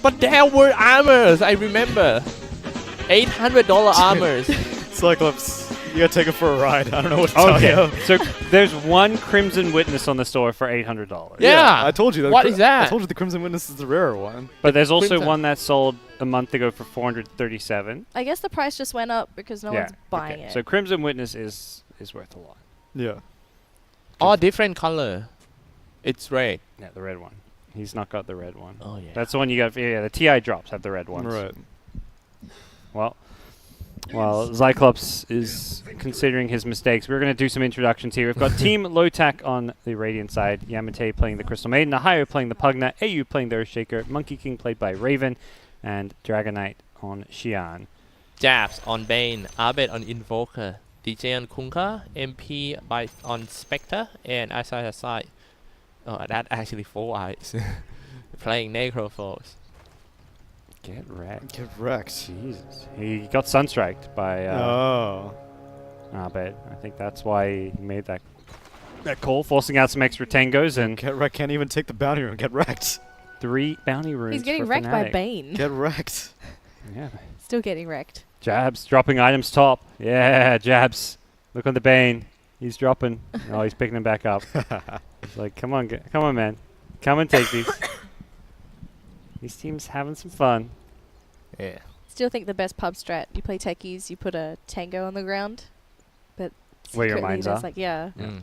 But there were armors, I remember. $800 armors. Cyclops, you gotta take it for a ride. I don't know what to tell you. So there's one Crimson Witness on the store for $800. Yeah. I told you that. What is that? I told you the Crimson Witness is the rarer one. But there's also Crimson. one that sold a month ago for $437. I guess the price just went up because no one's buying it. So Crimson Witness is worth a lot. Yeah. All different color. It's red. Yeah, the red one. He's not got the red one. Oh yeah. That's the one you got. Yeah, the TI drops have the red ones. Right. Well, while Cyclops is considering his mistakes, we're going to do some introductions here. We've got Team Lotac on the Radiant side, Yamate playing the Crystal Maiden, Ohio playing the Pugna, AU playing the Earthshaker, Monkey King played by Raven, and Dragonite on Xian. Jabs on Bane, Abed on Invoker, DJ on Kunkka, MP on Spectre, and Asai. Oh, that actually 4 eyes. Playing Necrophos. Get wrecked. Get wrecked. Jesus. He got sunstriked by Abed. I think that's why he made that call, forcing out some extra tangos and Get wrecked. Can't even take the bounty rune. Get wrecked. 3 bounty runes. He's getting for wrecked by Fnatic. Bane. Get wrecked. Yeah. Still getting wrecked. Jabs dropping items top. Yeah, Jabs. Look on the Bane. He's dropping. Oh, he's picking them back up. He's like, come on, man. Come and take these. These teams having some fun. Yeah. Still think the best pub strat. You play techies, you put a tango on the ground. But Where your secretly mines there's are. like, yeah. Mm.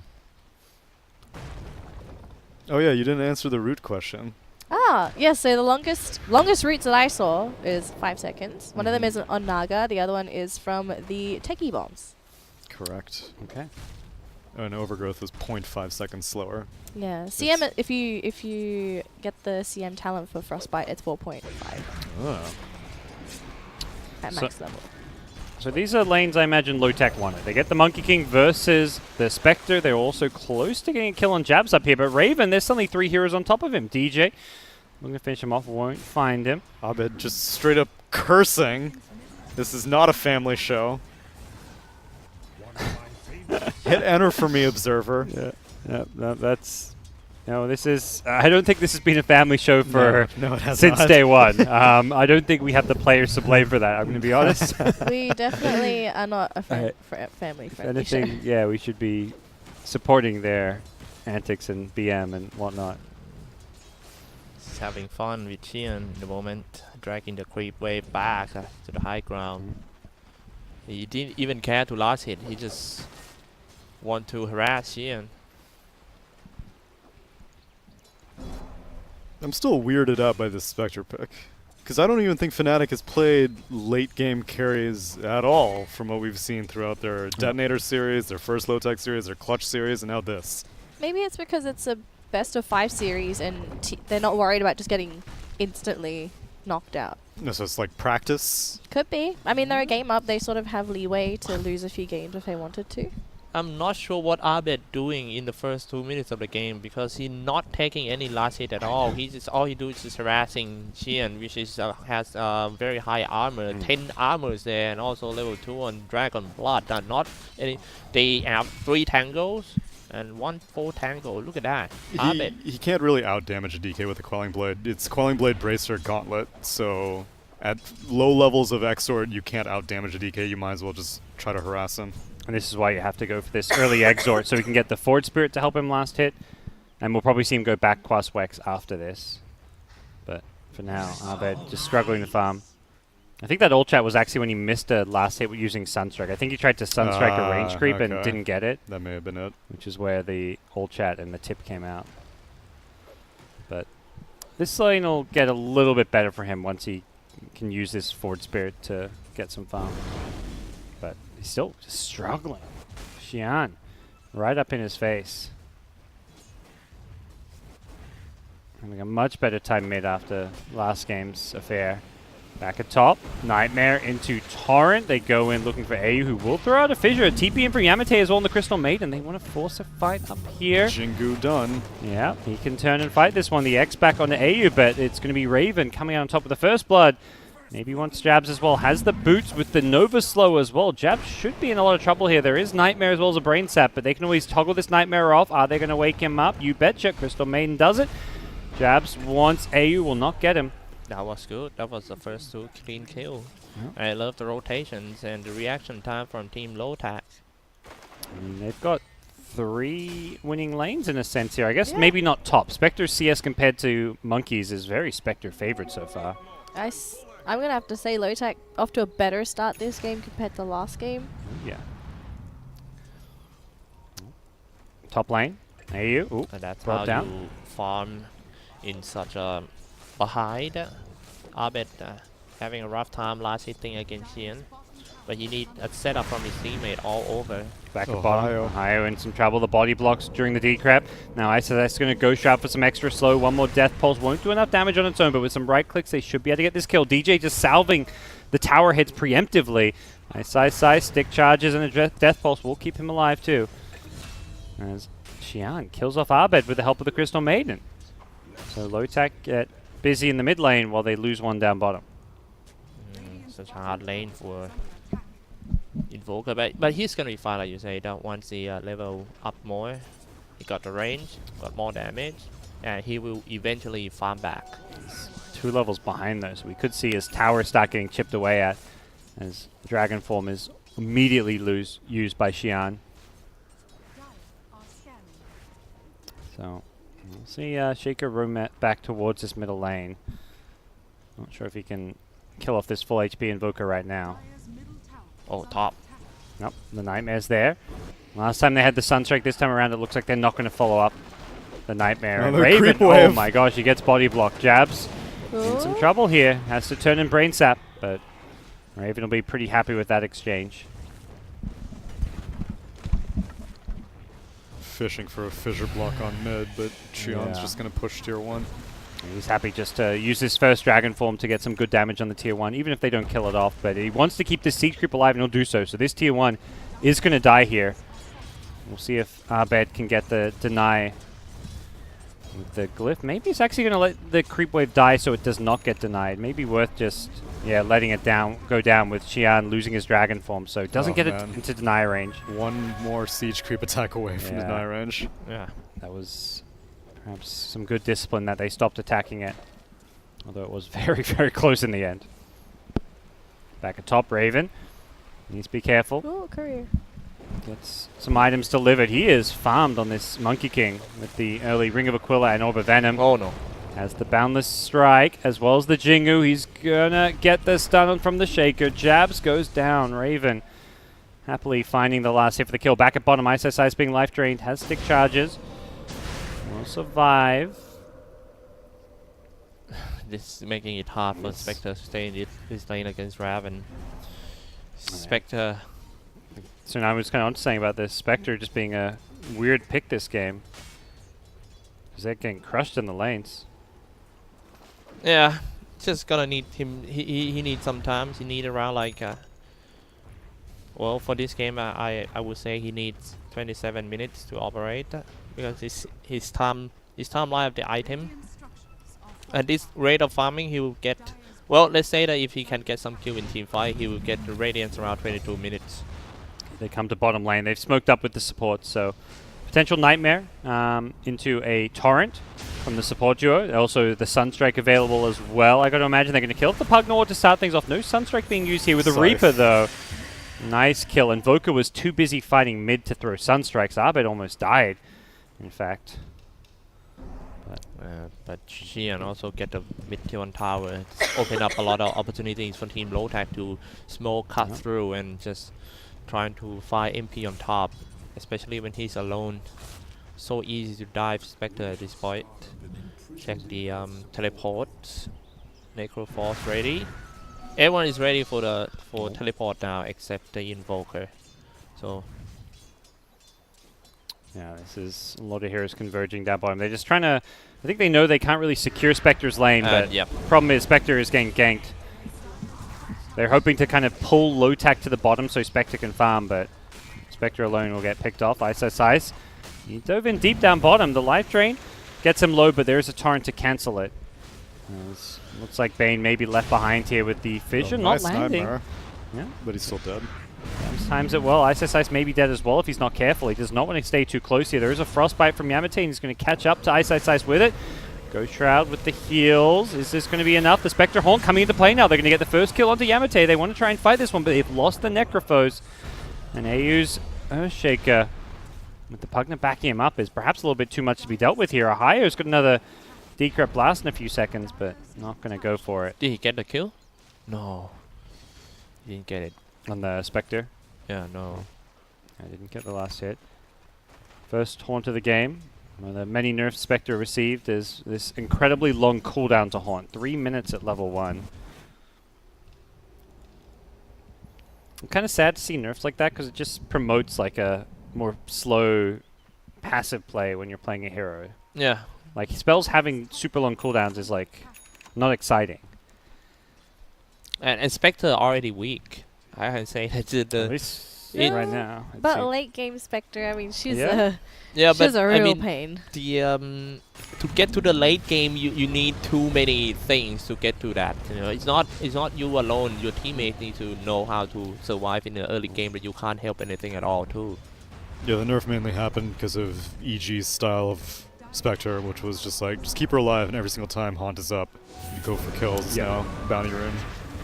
Oh yeah, you didn't answer the root question. Ah, yeah, so the longest routes that I saw is 5 seconds. One of them is on Naga, the other one is from the techie bombs. Correct. Okay. Oh, and overgrowth was 0.5 seconds slower. Yeah, CM if you get the CM talent for Frostbite, it's 4.5 Oh. at So- max level. So these are lanes I imagine Lotac wanted. They get the Monkey King versus the Spectre. They're also close to getting a kill on Jabs up here. But Raven, there's suddenly 3 heroes on top of him. DJ, looking to finish him off, won't find him. Abed just straight up cursing. This is not a family show. Hit enter for me, observer. Yeah, no, that's... No, this is... I don't think this has been a family show for No, it has since not. day one. I don't think we have the players to blame for that, I'm going to be honest. We definitely are not a family If friendly show. anything, yeah, we should be supporting their antics and BM and whatnot. Just having fun with Xian in the moment, dragging the creep wave back to the high ground. He didn't even care to last hit, he just want to harass Xian. I'm still weirded out by this Spectre pick. Because I don't even think Fnatic has played late game carries at all from what we've seen throughout their Detonator series, their first Lotac series, their Clutch series, and now this. Maybe it's because it's a best of 5 series and they're not worried about just getting instantly knocked out. No, so it's like practice. Could be. I mean, they're a game up. They sort of have leeway to lose a few games if they wanted to. I'm not sure what Abed doing in the first 2 minutes of the game because he's not taking any last hit at all. He just all he do is just harassing Xian, which is has very high armor, 10 armors there, and also level 2 on Dragon Blood. Not any. They have 3 tangos and 1 4 tango. Look at that, Abed. He can't really out-damage a DK with a Quelling Blade. It's Quelling Blade, Bracer, Gauntlet, so at low levels of Exort, you can't out-damage a DK. You might as well just try to harass him. And this is why you have to go for this early Exort, so we can get the Forward Spirit to help him last hit. And we'll probably see him go back Quas Wex after this. But for now, Abed just struggling to farm. I think that ult chat was actually when he missed a last hit with using Sunstrike. I think he tried to Sunstrike a range creep and didn't get it. That may have been it. Which is where the ult chat and the tip came out. But this lane will get a little bit better for him once he can use this Forward Spirit to get some farm. But he's still just struggling. Xian, right up in his face. Having a much better time mid after last game's affair. Back at top, Nightmare into Torrent. They go in looking for AU, who will throw out a fissure. TP in for Yamate as well in the Crystal Maiden. They want to force a fight up here. Jingu done. Yeah, he can turn and fight this one. The X back on the AU, but it's going to be Raven coming out on top with the first blood. Maybe wants Jabs as well. Has the boots with the Nova Slow as well. Jabs should be in a lot of trouble here. There is Nightmare as well as a Brain Sap, but they can always toggle this Nightmare off. Are they going to wake him up? You betcha. Crystal Maiden does it. Jabs wants AU, will not get him. That was good. That was the first 2 clean kill. Yeah. I love the rotations and the reaction time from Team Lotac. I mean, they've got 3 winning lanes in a sense here. I guess Yeah. maybe not top. Spectre's CS compared to Monkeys is very Spectre favored so far. I'm going to have to say Lotac off to a better start this game compared to last game. Yeah. Top lane. AU. Ooh, And that's brought how down. you farm in such a behind. Abed having a rough time last hitting against Xian. But he need a setup from his teammate all over. Back at Ohio. bottom. Ohio in some trouble. The body blocks during the decrep. Now ISS going to go sharp for some extra slow. One more death pulse. Won't do enough damage on its own, but with some right clicks, they should be able to get this kill. DJ just salving the tower hits preemptively. Nice stick charges and a death pulse will keep him alive too. As Xian kills off Abed with the help of the Crystal Maiden. So Lotac get busy in the mid lane while they lose one down bottom. Such a hard lane for Invoker, but he's gonna be fine, like you say. That once he level up more, he got the range, got more damage, and he will eventually farm back. 2 levels behind though, so we could see his tower start getting chipped away at as Dragon Form is immediately used by Xian. So we'll see Shaker roam back towards this middle lane. Not sure if he can kill off this full HP Invoker right now. Oh, top. Nope, the Nightmare's there. Last time they had the Sunstrike, this time around it looks like they're not going to follow up the Nightmare. And Another Raven, creep oh wave. my gosh, he gets body blocked. Jabs in some Ooh. trouble here. Has to turn in Brain Sap, but Raven will be pretty happy with that exchange. Fishing for a fissure block on mid, but Xian's Yeah. just going to push tier 1. He's happy just to use his first Dragon Form to get some good damage on the tier 1, even if they don't kill it off. But he wants to keep this Siege Creep alive, and he'll do so. So this tier 1 is going to die here. We'll see if Abed can get the deny with the glyph. Maybe it's actually going to let the creep wave die so it does not get denied. Maybe worth just letting it go down with Xian losing his Dragon Form, so it doesn't get it man. into deny range. One more siege creep attack away from Yeah. deny range. Yeah. That was perhaps some good discipline that they stopped attacking it. Although it was very, very close in the end. Back at top, Raven. Needs to be careful. Ooh, courier. Gets some items delivered. He is farmed on this Monkey King with the early Ring of Aquila and Orb of Venom. Oh no. Has the Boundless Strike as well as the Jingu. He's gonna get the stun from the Shaker. Jabs goes down. Raven happily finding the last hit for the kill. Back at bottom, ISS being life drained. Has stick charges. Will survive. This is making it hard for Yes. Spectre to stay in this lane against Raven. Spectre. So now I was kind of on saying about this Spectre just being a weird pick this game. Because they're getting crushed in the lanes. Yeah, just gonna need him. He needs some time. He need around like. Well, for this game, I would say he needs 27 minutes to operate because his timeline of the item. At this rate of farming, he will get. Well, let's say that if he can get some kill in team fight, he will get the radiance around 22 minutes. They come to bottom lane. They've smoked up with the support, so potential Nightmare into a Torrent from the support duo. Also, the Sunstrike available as well. I got to imagine they're going to kill the Pugnor to start things off. No Sunstrike being used here with the Scythe. Reaper, though. Nice kill. Invoker was too busy fighting mid to throw Sunstrikes. Abed almost died, in fact. But Xian also get the mid-tier one tower. It's open up a lot of opportunities for Team Lotac to smoke, cut through, and just trying to find MP on top, especially when he's alone. So easy to dive Spectre at this point. Check the teleport. Necro Force ready. Everyone is ready for the teleport now except the Invoker. So Yeah, this is a lot of heroes converging down bottom. They're just trying to... I think they know they can't really secure Spectre's lane, but yep. problem is Spectre is getting ganked. They're hoping to kind of pull Lotac to the bottom so Spectre can farm, but Spectre alone will get picked off. Ice. He dove in deep down bottom. The life drain gets him low, but there is a torrent to cancel it. Looks like Bane may be left behind here with the Fissure, not Nice landing. Nightmare, Yeah. but he's still dead. Times it well. Ice may be dead as well if he's not careful. He does not want to stay too close here. There is a Frostbite from Yamate, and he's going to catch up to Ice with it. Ghost Shroud with the heals. Is this going to be enough? The Spectre Haunt coming into play now. They're going to get the first kill onto Yamate. They want to try and fight this one, but they've lost the Necrophos. And AU's Earthshaker, with the Pugna backing him up, is perhaps a little bit too much to be dealt with here. Ohio's got another Decrypt Blast in a few seconds, but not going to go for it. Did he get the kill? No. He didn't get it. On the Spectre? Yeah, no. I didn't get the last hit. First Haunt of the game. One of the many nerfs Spectre received is this incredibly long cooldown to Haunt. 3 minutes at level 1. I'm kind of sad to see nerfs like that because it just promotes like a more slow, passive play when you're playing a hero. Yeah. Like spells having super long cooldowns is like not exciting. And Spectre already weak. I can say that At the least it- right now. it But seems- late game Spectre, I mean, she's Yeah. yeah, she's but a real I mean pain. the to get to the late game, you need too many things to get to that. You know, it's not you alone. Your teammates need to know how to survive in the early game, but you can't help anything at all too. Yeah, the nerf mainly happened because of EG's style of Spectre, which was just like, just keep her alive, and every single time Haunt is up, you go for kills. It's Yeah. now Bounty Rune.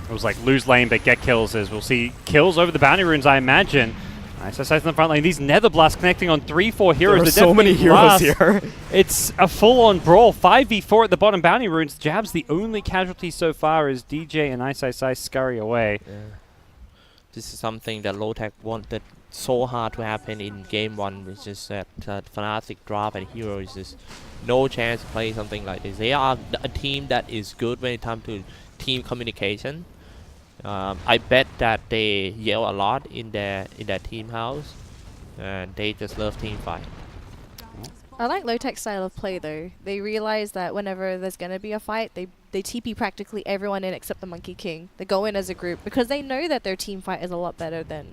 It was like lose lane but get kills, as we'll see kills over the bounty runes, I imagine. Nice exercise in the front lane. These Nether Blasts connecting on 3-4 heroes. There are They're so many definitely heroes last. here. It's a full-on brawl. 5v4 at the bottom bounty runes. Jab's the only casualty so far as DJ and Ice scurry away. Yeah. This is something that Lotac wanted so hard to happen in game 1, which is that Fnatic drop and heroes is no chance to play something like this. They are a team that is good when it comes to team communication. I bet that they yell a lot in their team house, and they just love team fight. I like Lotac's style of play though. They realize that whenever there's gonna be a fight, they TP practically everyone in except the Monkey King. They go in as a group because they know that their team fight is a lot better than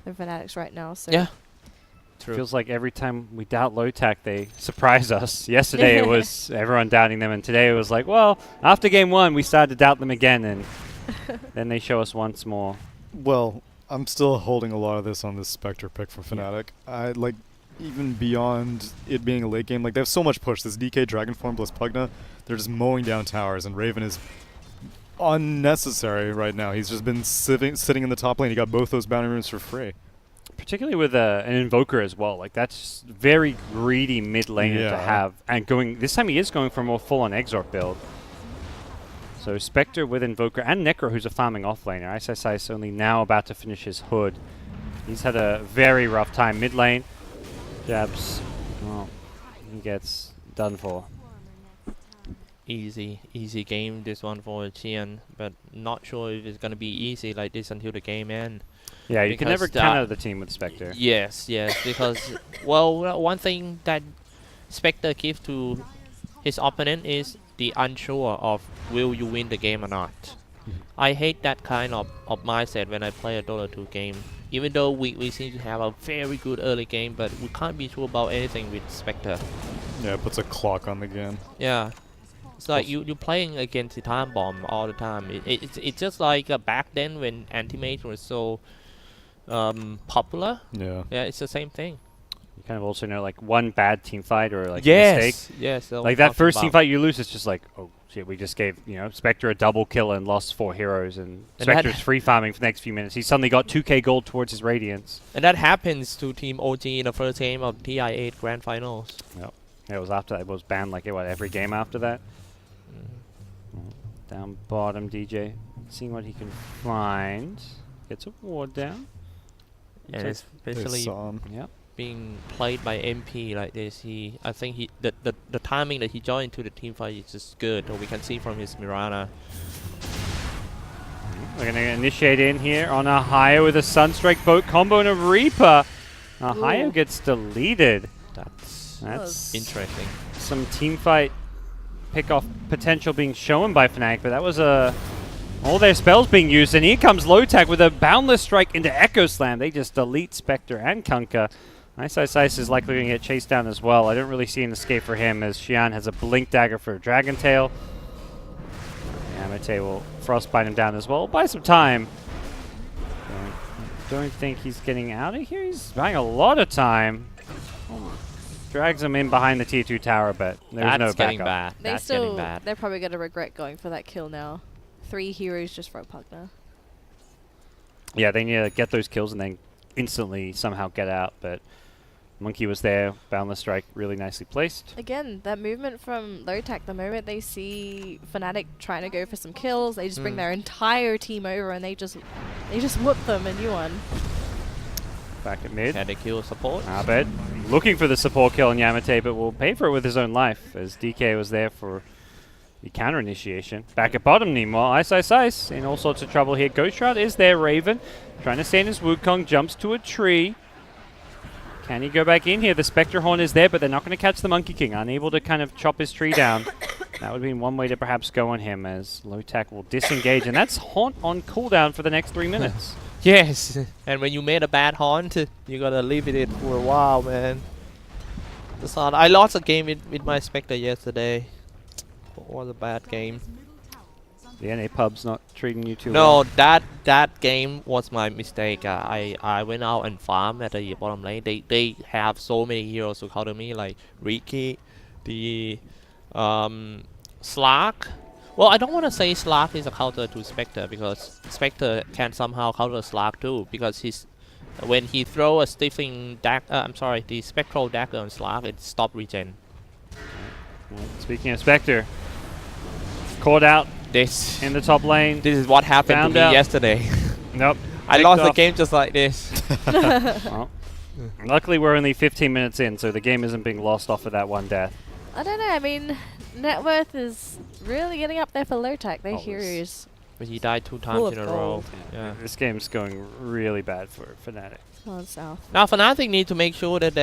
Fnatic's right now. So Yeah. True. Feels like every time we doubt Lotac, they surprise us. Yesterday it was everyone doubting them, and today it was like, well, after game 1, we started to doubt them again, and then they show us once more. Well, I'm still holding a lot of this on this Spectre pick from Fnatic. I like, even beyond it being a late game, like they have so much push. This DK Dragonform plus Pugna, they're just mowing down towers, and Raven is unnecessary right now. He's just been sitting in the top lane. He got both those bounty runes for free. Particularly with an Invoker as well. Like, that's very greedy mid laner to Yeah. have. And this time he is going for a more full-on Exort build. So Spectre with Invoker and Necro, who's a farming offlaner. ISSI is only now about to finish his Hood. He's had a very rough time mid lane. Jabs, well, he gets done for. Easy game this one for Qian, but not sure if it's gonna be easy like this until the game ends. Yeah, you can Because never count out the team with Spectre. Yes, because well, one thing that Spectre gives to his opponent is the unsure of will you win the game or not. I hate that kind of mindset when I play a Dota 2 game. Even though we seem to have a very good early game, but we can't be sure about anything with Spectre. Yeah, it puts a clock on the game. Yeah. It's like you're playing against the time bomb all the time. It's just like back then when Anti-Mage was so popular. Yeah. Yeah, it's the same thing. You kind of also know, like, one bad team fight or, like, Yes, mistake. yes. Like, that first team fight you lose, it's just like, oh, shit, we just gave, Spectre a double kill and lost 4 heroes, and And that- Spectre's free farming for the next few minutes. He suddenly got 2k gold towards his Radiance. And that happens to Team OG in the first game of TI8 Grand Finals. Yep. It was after that. It was banned, like, every game after that. Down bottom, DJ. Seeing what he can find. Gets a ward down. And Looks especially saw him. Yep. being played by MP like this, I think the timing that he joined into the team fight is just good. We can see from his Mirana. We're going to initiate in here on Ohio with a Sunstrike boat combo and a Reaper. Ohio Ooh. gets deleted. That's interesting. Some team fight pick-off potential being shown by Fnatic, but that was all their spells being used, and here comes Lotac with a Boundless Strike into Echo Slam. They just delete Spectre and Kunkka. Ice is likely going to get chased down as well. I don't really see an escape for him as Xian has a Blink Dagger for Dragon Tail. Yamate will Frostbite him down as well. Buy some time. Don't think he's getting out of here. He's buying a lot of time. drags him in behind the tier 2 tower, but there's no That's getting backup. bad. They That's still, getting bad. they're probably gonna regret going for that kill now. 3 heroes just for a Pugna. Yeah, they need to get those kills and then instantly somehow get out, but Monkey was there, Boundless Strike really nicely placed. Again, that movement from Lotac, the moment they see Fnatic trying to go for some kills, they just bring their entire team over and they just whoop them and you won. Back at mid. Can they kill support? Abed looking for the support kill on Yamate, but will pay for it with his own life as DK was there for the counter initiation. Back at bottom, meanwhile, Ice in all sorts of trouble here. Ghost Shroud is there, Raven trying to stand his Wukong, jumps to a tree. Can he go back in here? The Spectre Horn is there, but they're not going to catch the Monkey King. Unable to kind of chop his tree down. That would be one way to perhaps go on him as Lotac will disengage, and that's Haunt on cooldown for the next 3 minutes. Yes, and when you made a bad haunt, you gotta leave it for a while, man. I lost a game with my Spectre yesterday. It was a bad game. The NA pub's not treating you too well. No, that game was my mistake. I went out and farmed at the bottom lane. They have so many heroes to counter me, like Riki, the Slark. Well, I don't want to say Slark is a counter to Spectre because Spectre can somehow counter Slark too because when he throw a stifling the spectral dagger on Slark, it stop regen. Speaking of Spectre, caught out This in the top lane. This is what happened Found to me out. yesterday. Nope. I Picked lost the off. game just like this. Well, luckily, we're only 15 minutes in, so the game isn't being lost off of that one death. I don't know, I mean, net worth is really getting up there for Lotac. They're Oh, this- heroes. But he died 2 Full times of in a row. gold. Yeah. This game's going really bad for Fnatic. On south. Now Fnatic need to make sure that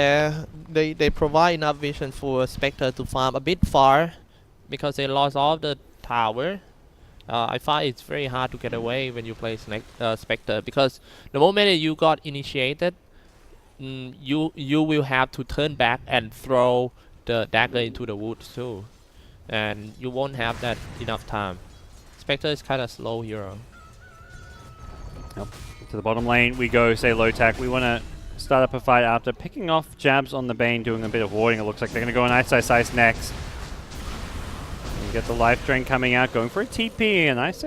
they provide enough vision for Spectre to farm a bit far because they lost all the tower. I find it's very hard to get away when you play Spectre because the moment that you got initiated, you will have to turn back and throw the dagger into the woods too, and you won't have that enough time. Spectre is kind of slow hero. To the bottom lane we go, say Lotac. We want to start up a fight after picking off jabs on the Bane, doing a bit of warding. It looks like they're going to go on Ice next. You get the life drain coming out, going for a TP, and Ice.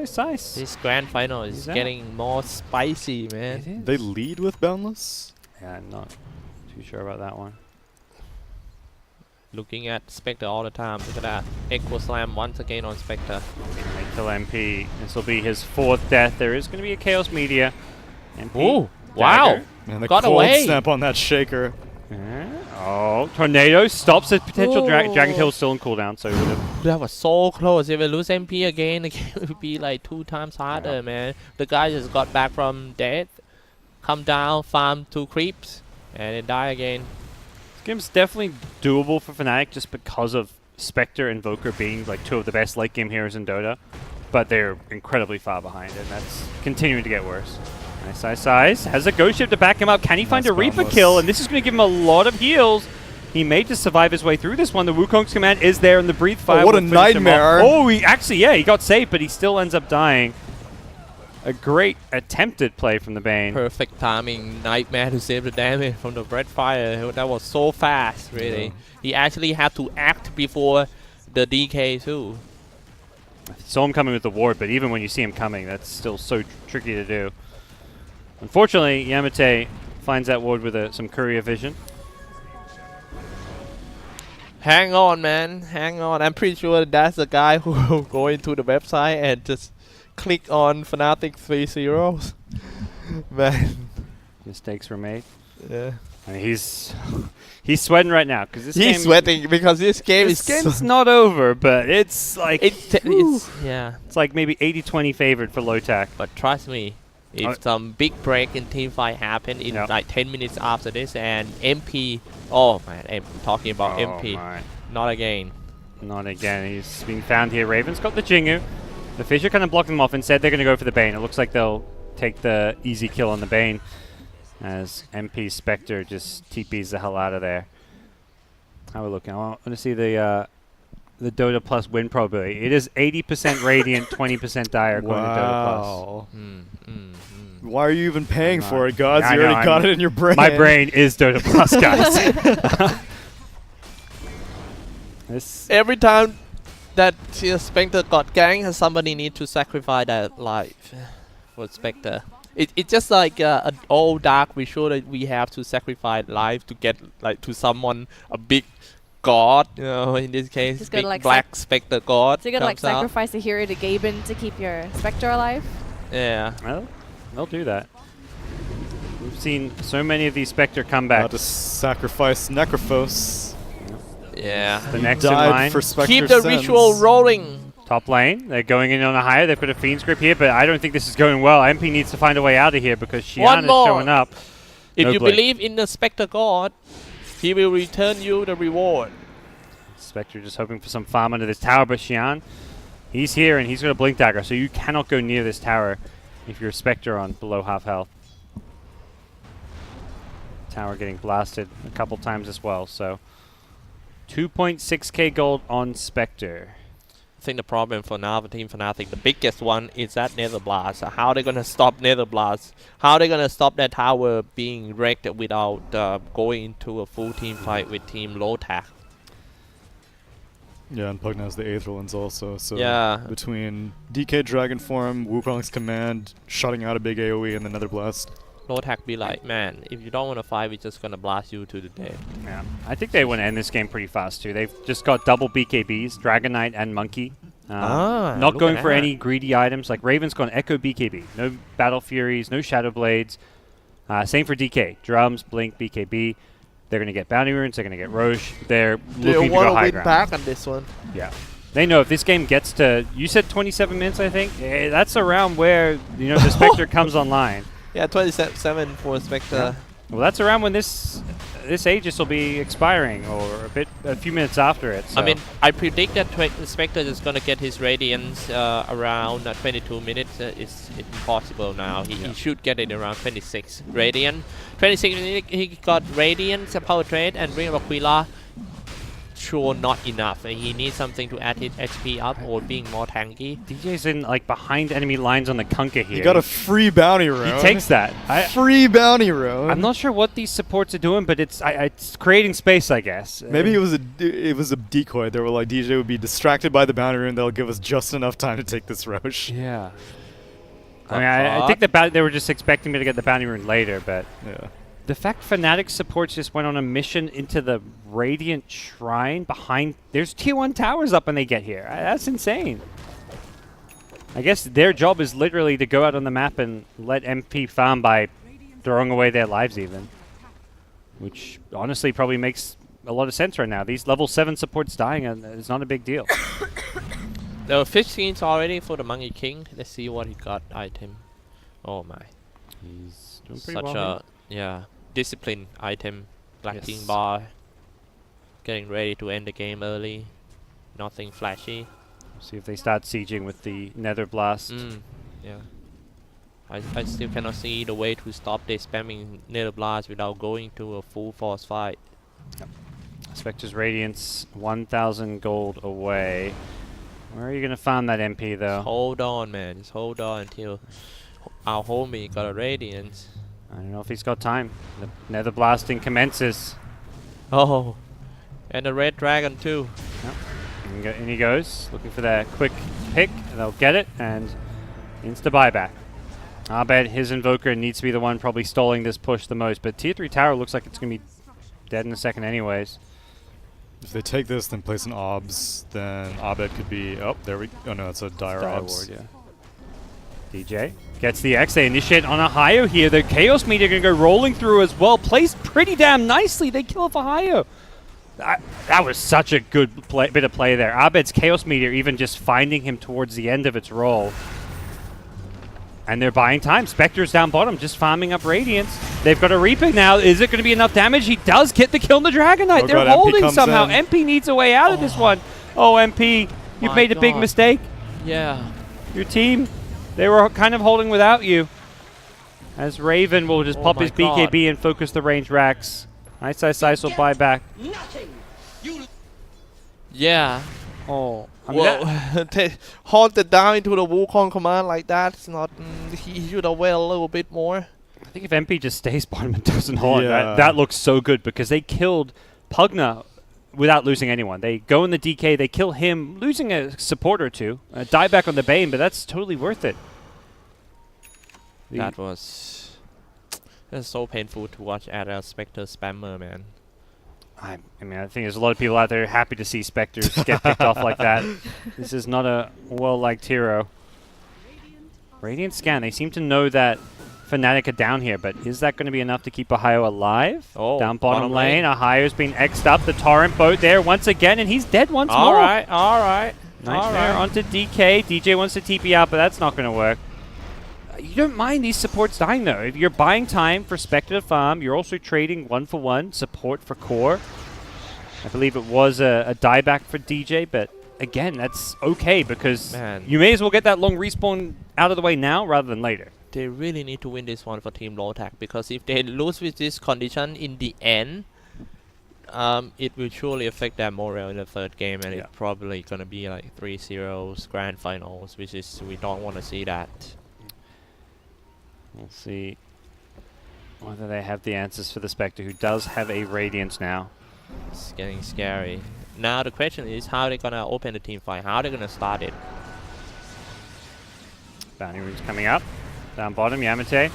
This grand final is He's out. getting more spicy, man. It is. They lead with Boundless? Yeah, I'm not too sure about that one. Looking at Spectre all the time. Look at that. Echo Slam once again on Spectre. They kill MP. This will be his 4th death. There is going to be a Chaos Meteor. MP. Ooh, wow. Dagger. Man, the Got cold away. snap on that shaker. Oh, Tornado stops a potential Dragon Ooh. Tail still in cooldown, so it would have. That was so close. If we lose MP again, the game would be like 2 times harder, Yeah. man. The guy just got back from death, come down, farm 2 creeps, and then die again. This game's definitely doable for Fnatic just because of Spectre and Invoker being like 2 of the best late game heroes in Dota, but they're incredibly far behind, and that's continuing to get worse. Nice. Has a Ghost Ship to back him up. Can he find Nice a Reaper Boundless. kill? And this is going to give him a lot of heals. He may just survive his way through this one. The Wukong's command is there, and the Breathe Fire what will a finish him off. nightmare. Oh, he got saved, but he still ends up dying. A great attempted play from the Bane. Perfect timing. Nightmare to save the damage from the Breath Fire. That was so fast, really. Yeah. He actually had to act before the DK too. Saw him coming with the ward, but even when you see him coming, that's still so tricky to do. Unfortunately, Yamate finds that ward with some courier vision. Hang on, man. Hang on. I'm pretty sure that's the guy who will go into the website and just click on Fnatic 3 zeros. Man. Mistakes were made. Yeah. And he's sweating right now because this He's game, sweating because this game This is game's not over, but it's like it's yeah. it's like maybe 80-20 favored for Lotac. But trust me, if some big break in team fight happen in Yep. like 10 minutes after this, and MP, oh man, I'm talking about MP, My. not again. Not again. He's been found here. Raven's got the Jingu. The Fissure kind of blocked them off. Instead, they're going to go for the Bane. It looks like they'll take the easy kill on the Bane as MP Spectre just TPs the hell out of there. How are we looking? I want to see the Dota Plus win probability. It is 80% Radiant, 20% Dire according to Dota Plus. Wow. Why are you even paying I'm for not- it, gods? I You know, already got it in your brain. My brain is Dota Plus, guys. This Every time that Spectre got ganked, somebody need to sacrifice their life for Spectre. It's just like an old dark visual that we have to sacrifice life to get like to someone a big god. You know, in this case, Just gotta, big like, black Spectre god. So you gotta like comes out. sacrifice a hero to Gaben to keep your Spectre alive? Yeah. well, they'll do that. We've seen so many of these Spectre About comebacks. to sacrifice Necrophos. The Yeah. next in Died line. for Spectre Keep the Sense. ritual rolling. Top lane, they're going in on a higher. They've got a Fiend's Grip here, but I don't think this is going well. MP needs to find a way out of here because One Xian is more. showing up. If No you blink. believe in the Spectre god, he will return you the reward. Spectre just hoping for some farm under this tower, but Xian, he's here and he's got a Blink Dagger, so you cannot go near this tower if you're a Spectre on below half health. Tower getting blasted a couple times as well, so 2.6k gold on Spectre. I think the problem for now for Team Fnatic, the biggest one is that Nether Blast. How are they gonna stop Nether Blast? How are they gonna stop that tower being wrecked without going into a full team fight with Team Lotac? Yeah, and Pugna has the Aether ones also. So Yeah. between DK Dragon Form, Wukong's command, shutting out a big AoE, and the Nether Blast. Lotac be like, man, if you don't want to fight, we're just gonna blast you to the death. Yeah, I think they want to end this game pretty fast too. They've just got double BKBs, Dragon Knight and Monkey. Not look going at for that. any greedy items. Like Raven's gone Echo BKB. No Battle Furies, no Shadow Blades. Same for DK. Drums, Blink, BKB. They're going to get Bounty Runes. They're going to get Roche. They're looking to go high ground. back on this one. Yeah. They know if this game gets to, you said 27 minutes, I think? That's around where, you know, the Spectre comes online. Yeah, 27 for Spectre. Well, that's around when this Aegis will be expiring, or a few minutes after it. So. I mean, I predict that Spectre is gonna get his Radiance around 22 minutes. It's impossible now. He should get it around 26. Radiant. 26 minutes, he got Radiance, Power Trade, and Ring of Aquila. Sure, not enough. He needs something to add his HP up or being more tanky. DJ's in like behind enemy lines on the Kunkka here. You got a free bounty rune. He takes that. Free bounty rune. I'm not sure what these supports are doing, but it's creating space, I guess. Maybe it was a decoy. They were like, DJ would be distracted by the bounty rune. They'll give us just enough time to take this Roche. Yeah. I mean, I think they were just expecting me to get the bounty rune later, but Yeah. the fact Fnatic supports just went on a mission into the Radiant Shrine behind... There's tier 1 towers up when they get here. That's insane. I guess their job is literally to go out on the map and let MP farm by throwing away their lives even. Which honestly probably makes a lot of sense right now. These level 7 supports dying is not a big deal. There were 15s already for the Monkey King. Let's see what he got item. Oh my. He's doing pretty Such well a discipline item. Black Yes. King bar. Getting ready to end the game early. Nothing flashy. See if they start sieging with the Nether Blast. Yeah. I still cannot see the way to stop their spamming Nether Blast without going to a full force fight. Spectre's Radiance, 1,000 gold away. Where are you going to find that MP, though? Hold on, man. Just hold on until our homie got a Radiance. I don't know if he's got time. The Nether Blasting commences. Oh. And the Red Dragon, too. And he goes, looking for that quick pick. And they'll get it, and insta buyback. I bet his Invoker needs to be the one probably stalling this push the most, but Tier 3 Tower looks like it's going to be dead in a second anyways. If they take this, then place an Obs, then Abed could be... Oh, there we... Oh, no, it's a Dire Dire Obs. Ward, yeah. DJ gets the X. They initiate on a Hayo here. The Chaos Meteor going to go rolling through as well. Placed pretty damn nicely. They kill off a Hayo. That was such a good bit of play there. Abed's Chaos Meteor even just finding him towards the end of its roll. And they're buying time. Spectre's down bottom, just farming up Radiance. They've got a Reaper now. Is it going to be enough damage? He does get the kill on the Dragon Knight. Oh They're God, MP holding comes somehow. in. MP needs a way out of this one. Oh, MP, you've My made a big God. mistake. Yeah. Your team, they were kind of holding without you. As Raven will just Oh pop my his God. BKB and focus the range racks. Nice Size will buy back. Yeah. Oh, I mean that- Hold it down into the Wukong command like that. It's not. He should have waited a little bit more. I think if MP just stays bottom and doesn't hold, Yeah. that looks so good because they killed Pugna without losing anyone. They go in the DK, they kill him, losing a support or two, die back on the Bane, but that's totally worth it. That was so painful to watch at a Spectre spammer, man. I mean, I think there's a lot of people out there happy to see Spectres get picked off like that. This is not a well-liked hero. Radiant scan. They seem to know that Fnatic are down here, but is that going to be enough to keep Ohio alive? Oh, down bottom lane. Ohio's been X'd up. The Torrent boat there once again, and he's dead once more. All right. Nightmare onto DK. DJ wants to TP out, but that's not going to work. You don't mind these supports dying, though. If you're buying time for Spectre to farm, you're also trading 1-for-1 support for core. I believe it was a dieback for DJ, but again, that's okay because you may as well get that long respawn out of the way now rather than later. They really need to win this one for Team Lotac, because if they lose with this condition in the end, it will surely affect their morale in the third game, and it's probably going to be like 3-0 grand finals, which is, we don't want to see that. We'll see whether they have the answers for the Spectre, who does have a Radiance now. It's getting scary. Now the question is how they're going to open the team fight, how they're going to start it. Bounty Rune's coming up. Down bottom, Yamate.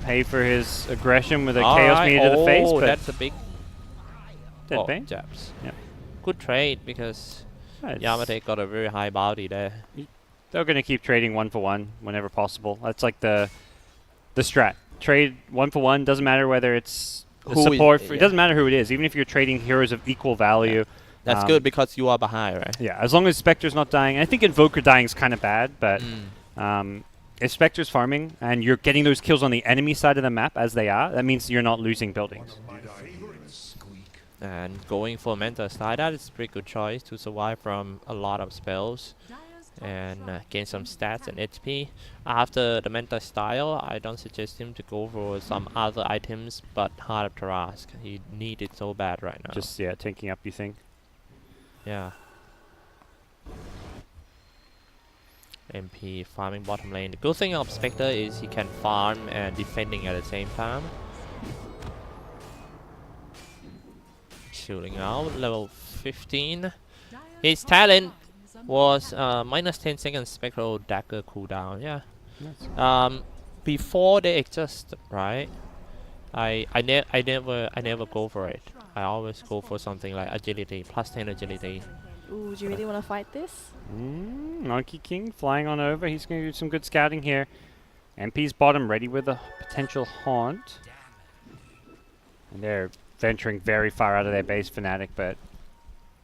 Pay for his aggression with a Chaos Meter to the face. Oh, but that's a big dead Bane. jabs. Yep. Good trade, because Yamate got a very high bounty there. They're going to keep trading 1-for-1 whenever possible. That's like the strat. Trade 1-for-1. Doesn't matter whether it's support. It doesn't matter who it is. Even if you're trading heroes of equal value. Yeah. That's good because you are behind, right? Yeah, as long as Spectre's not dying. I think Invoker dying is kind of bad, but if Spectre's farming and you're getting those kills on the enemy side of the map as they are, that means you're not losing buildings. And going for Mentor Style, that is a pretty good choice to survive from a lot of spells and gain some stats and HP. After the Mentor Style, I don't suggest him to go for some other items, but Heart of Tarask. He needs it so bad right now. Just, tanking up, you think? Yeah. MP farming bottom lane. The good thing of Spectre is he can farm and defending at the same time. Shooting out, level 15. His talent was minus 10 seconds spectral dagger cooldown. Yeah. Before they adjust, right? I never go for it. I always go for something like agility, plus 10 agility. Ooh, do you really want to fight this? Monkey King flying on over. He's going to do some good scouting here. MP's bottom ready with a potential haunt. And they're venturing very far out of their base, Fnatic, but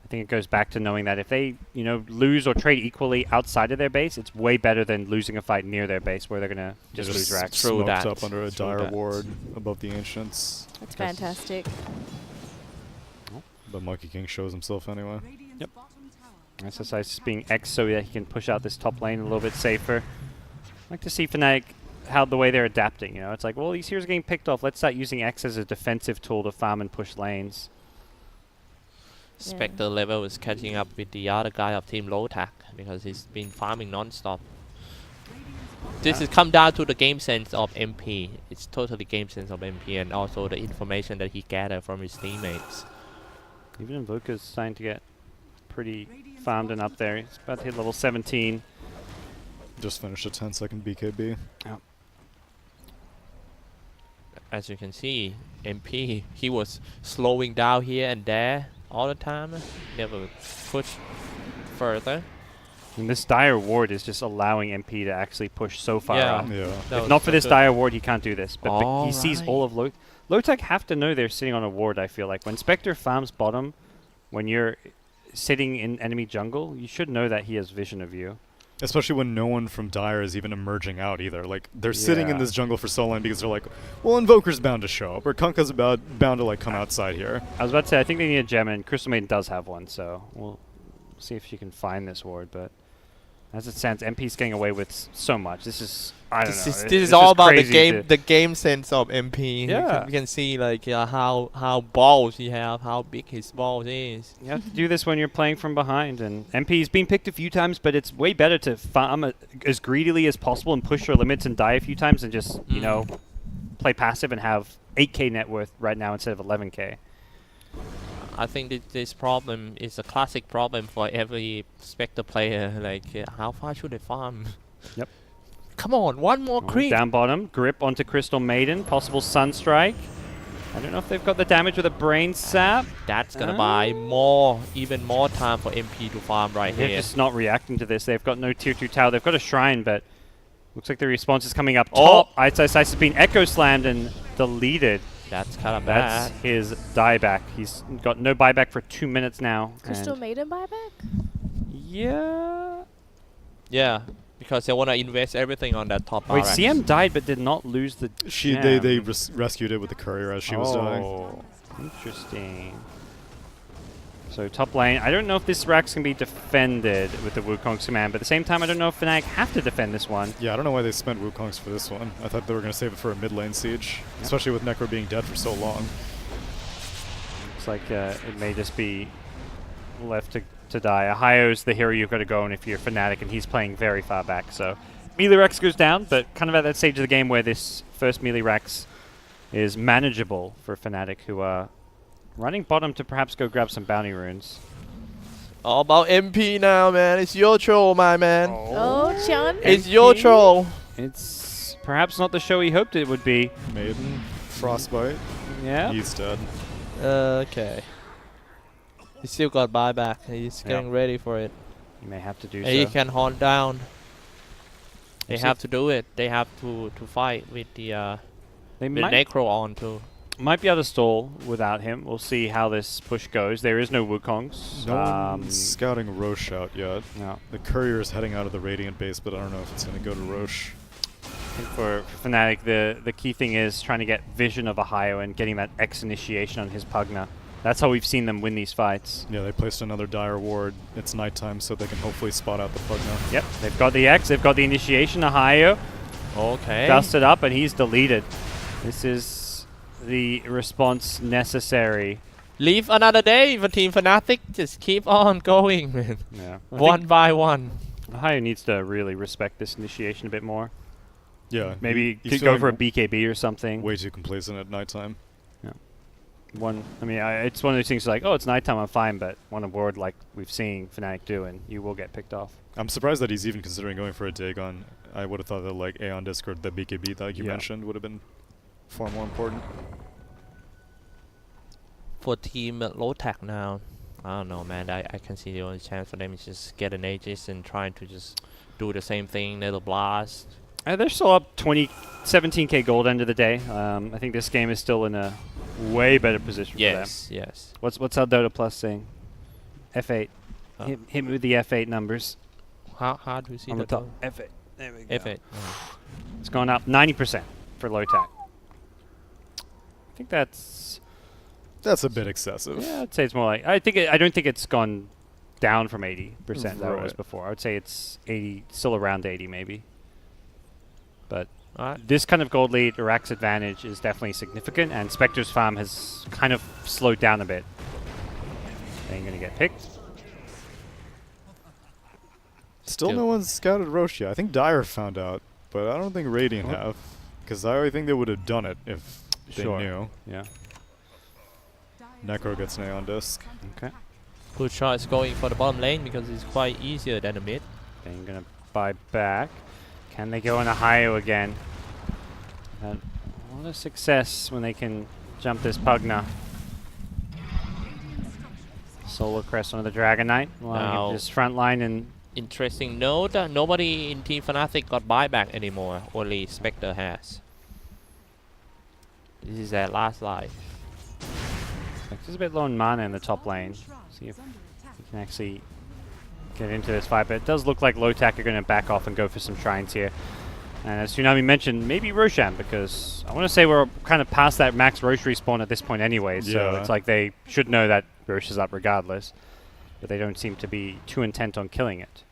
I think it goes back to knowing that if they, lose or trade equally outside of their base, it's way better than losing a fight near their base where they're going to just lose racks. Smoked up under a dire ward above the Ancients. That's fantastic. But Monkey King shows himself anyway. Yep. SSI is being X so that he can push out this top lane a little bit safer. I'd like to see Fnatic, how the way they're adapting. It's like, well, these heroes are getting picked off. Let's start using X as a defensive tool to farm and push lanes. Spectre level is catching up with the other guy of Team Lotac because he's been farming non-stop. This is come down to the game sense of MP. It's totally game sense of MP and also the information that he gathered from his teammates. Even Invoker's starting to get pretty farmed and up there. He's about to hit level 17. Just finished a 10-second BKB. Yep. As you can see, MP, he was slowing down here and there all the time. Never push further. And this dire ward is just allowing MP to actually push so far up. Yeah. If not for this dire ward, he can't do this. But he sees all of Lotac have to know they're sitting on a ward, I feel like. When Spectre farms bottom, when you're sitting in enemy jungle, you should know that he has vision of you. Especially when no one from Dire is even emerging out either. Like, they're sitting in this jungle for so long because they're like, well, Invoker's bound to show up, or Kunkka's bound to, like, come outside here. I was about to say, I think they need a gem, and Crystal Maiden does have one, so we'll see if she can find this ward, but as it stands, MP's getting away with so much. This is, I don't know. This is all about the game sense of MP. Yeah. You can see, like, how balls he have, how big his balls is. You have to do this when you're playing from behind, and MP's been picked a few times, but it's way better to farm as greedily as possible and push your limits and die a few times and just, play passive and have 8k net worth right now instead of 11k. I think this problem is a classic problem for every Spectre player. Like, how far should they farm? Yep. Come on, one more creep. Down bottom, grip onto Crystal Maiden, possible Sunstrike. I don't know if they've got the damage with a Brain Sap. That's gonna buy even more time for MP to farm right They're here. just not reacting to this. They've got no tier 2 tower. They've got a Shrine, but looks like the response is coming up top. Ice has been Echo Slammed and deleted. That's kind of That's bad. his dieback. He's got no buyback for 2 minutes now. Crystal and Maiden buyback? yeah. Yeah, because they want to invest everything on that top Wait, RX. CM died but did not lose the gem. They rescued it with the courier as she was dying. Oh, interesting. So top lane, I don't know if this Rax can be defended with the Wukong's command, but at the same time, I don't know if Fnatic have to defend this one. Yeah, I don't know why they spent Wukong's for this one. I thought they were going to save it for a mid lane siege, especially with Necro being dead for so long. Looks like it may just be left to die. Ahio's the hero you've got to go on if you're Fnatic, and he's playing very far back. So melee Rex goes down, but kind of at that stage of the game where this first melee Rex is manageable for Fnatic, who are running bottom to perhaps go grab some bounty runes. All about MP now, man. It's your troll, my man. Oh, Chan. It's your troll. It's perhaps not the show he hoped it would be. Maiden, Frostbite, Yeah. he's dead. Okay. He still got buyback. He's getting ready for it. You may have to do And he so. can hunt down. They We'll have to do it. They have to fight with the They with might, Necro on too. might be able to stall without him. We'll see how this push goes. There is no Wukongs. No one's scouting Roche out yet. No. The courier is heading out of the Radiant base, but I don't know if it's going to go to Roche. I think for Fnatic, the key thing is trying to get vision of Ahio and getting that X initiation on his Pugna. That's how we've seen them win these fights. Yeah, they placed another dire ward. It's nighttime, so they can hopefully spot out the Pugna. Yep, they've got the X, they've got the initiation. Ahio Okay. dusted up, and he's deleted. This is the response necessary. Leave another day for Team Fnatic. Just keep on going, man. Yeah. One by one. Ahio needs to really respect this initiation a bit more. Yeah. Maybe he's could go for a feeling BKB or something. way too complacent at nighttime. It's one of those things like, oh, it's nighttime, I'm fine, but one award like we've seen Fnatic do, and you will get picked off. I'm surprised that he's even considering going for a Dagon. I would have thought that like Aeon Disc or the BKB that you mentioned would have been far more important. For Team Lotac now, I don't know, man. I can see the only chance for them is just get an Aegis and trying to just do the same thing, little blast. They're still up 17k gold end of the day. I think this game is still in a way better position for them. Yes. What's our Dota Plus saying? F8. Hit me with the F8 numbers. How do you see on the that? top. F8. There we go. F8. It's gone up 90% for Lotac. I think that's a bit excessive. Yeah, I'd say it's more like I don't think it's gone down from 80% that it was Right. before. I would say it's 80, still around 80 maybe. But Alright. this kind of gold lead, Iraq's advantage is definitely significant, and Spectre's farm has kind of slowed down a bit. Ain't gonna get picked. Still no one's scouted Roche yet. I think Dire found out, but I don't think Radiant have. Because I think they would have done it if they knew. Yeah. Necro gets an Aeon Disc. Okay. Good shot is going for the bottom lane because it's quite easier than the mid. They're gonna buy back. Can they go on a Ahio again? And what a success when they can jump this Pugna. Solar Crest on the Dragon Knight. Now- Just front line and Interesting note, nobody in Team Fnatic got buyback anymore. Only Spectre has. This is their last life. Spectre's a bit low on mana in the top lane. See if he can actually get into this fight. But it does look like Lotac are going to back off and go for some shrines here. And as Tsunami mentioned, maybe Roshan, because I want to say we're kind of past that max Roche respawn at this point anyway. So Yeah. it's like they should know that Roche is up regardless. But they don't seem to be too intent on killing it.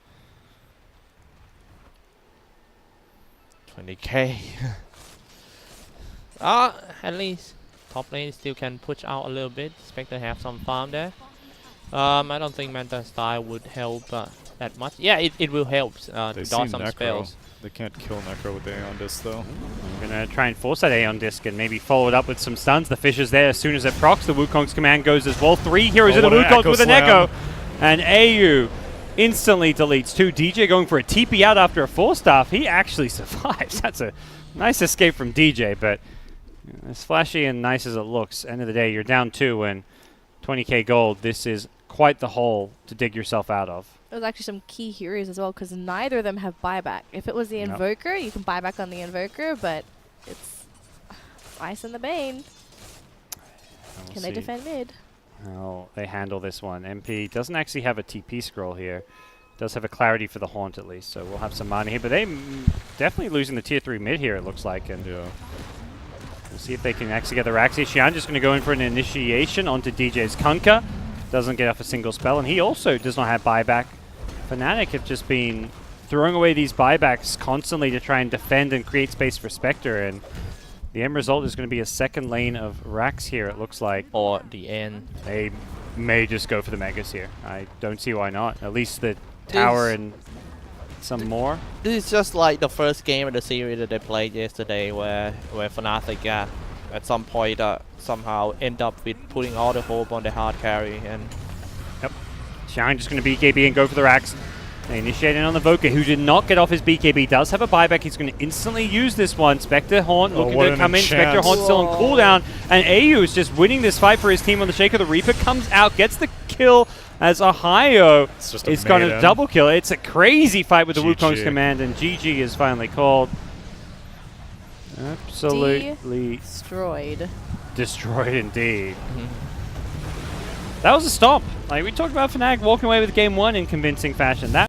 20k. At least top lane still can push out a little bit. Spectre have some farm there. I don't think Manta style would help that much. Yeah, it will help They to see dodge some Necro. spells. They can't kill Necro with the Aeon Disc though. I'm going to try and force that Aeon Disc and maybe follow it up with some stuns. The Fish is there as soon as it procs. The Wukong's command goes as well. 3 heroes in the what an Wukong Echo with an Slam. Echo. And AU instantly deletes 2. DJ going for a TP out after a 4-staff. He actually survives. That's a nice escape from DJ, but as flashy and nice as it looks, end of the day, you're down 2 and 20k gold. This is quite the hole to dig yourself out of. There was actually some key heroes as well, because neither of them have buyback. If it was the Invoker, you can buy back on the Invoker, but it's Ice and the Bane. Can they defend mid? How they handle this one. MP doesn't actually have a TP scroll here. Does have a clarity for the Haunt at least, so we'll have some mana here. But they definitely losing the tier 3 mid here, it looks like. And Yeah. we'll see if they can actually get the Raxi. Xian just going to go in for an initiation onto DJ's Kunkka. Doesn't get off a single spell, and he also does not have buyback. Fnatic have just been throwing away these buybacks constantly to try and defend and create space for Spectre, and the end result is going to be a second lane of Rax here, it looks like. Or the end. They may just go for the Megas here. I don't see why not. At least the tower and some more. This is just like the first game of the series that they played yesterday, where Fnatic at some point somehow end up with putting all the hope on the hard carry. And Xian just going to BKB and go for the Rax. They initiate in on the Voker, who did not get off his BKB. Does have a buyback. He's going to instantly use this one. Spectre Haunt looking to come in. Spectre Haunt still on cooldown. And AU is just winning this fight for his team on the Shaker. The Reaper comes out, gets the kill as Ohio is going to double kill. It's a crazy fight with the Wukong's command, and GG is finally called. Absolutely destroyed indeed. That was a stomp. Like we talked about Fnatic walking away with game 1 in convincing fashion. That